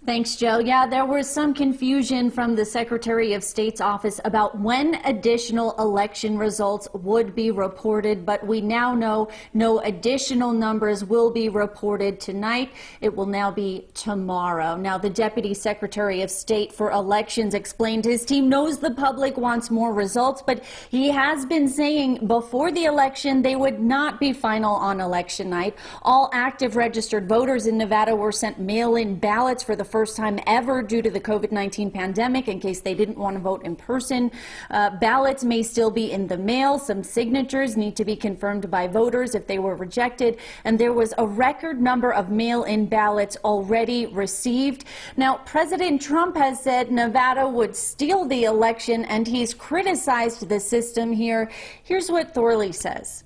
Thanks, Joe. Yeah, there was some confusion from the Secretary of State's office about when additional election results would be reported, but we now know no additional numbers will be reported tonight. It will now be tomorrow. Now, the Deputy Secretary of State for Elections explained his team knows the public wants more results, but he has been saying before the election they would not be final on election night. All active registered voters in Nevada were sent mail-in ballots for the first time ever due to the COVID-19 pandemic in case they didn't want to vote in person. Ballots may still be in the mail. Some signatures need to be confirmed by voters if they were rejected. And there was a record number of mail-in ballots already received. Now, President Trump has said Nevada would steal the election, and he's criticized the system here. Here's what Thorley says.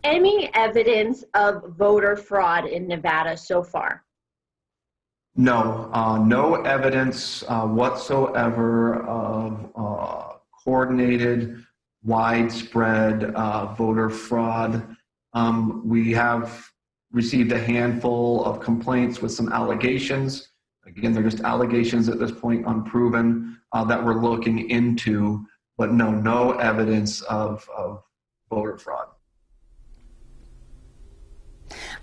Any evidence of voter fraud in Nevada so far? No, no evidence whatsoever of coordinated, widespread voter fraud. We have received a handful of complaints with some allegations. Again, they're just allegations at this point, unproven, that we're looking into, but no evidence of voter fraud.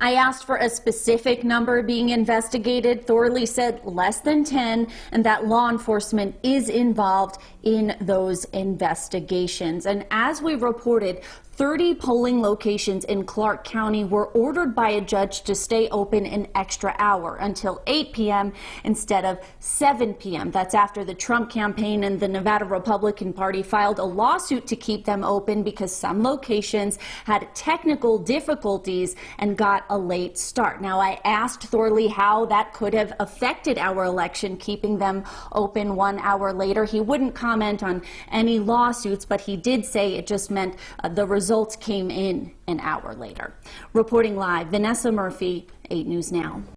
I asked for a specific number being investigated. Thorley said less than 10, and that law enforcement is involved in those investigations. And as we reported, 30 polling locations in Clark County were ordered by a judge to stay open an extra hour until 8 p.m. instead of 7 p.m. That's after the Trump campaign and the Nevada Republican Party filed a lawsuit to keep them open because some locations had technical difficulties and got a late start. Now, I asked Thorley how that could have affected our election, keeping them open 1 hour later. He wouldn't comment on any lawsuits, but he did say it just meant the results came in an hour later. Reporting live, Vanessa Murphy, 8 News Now.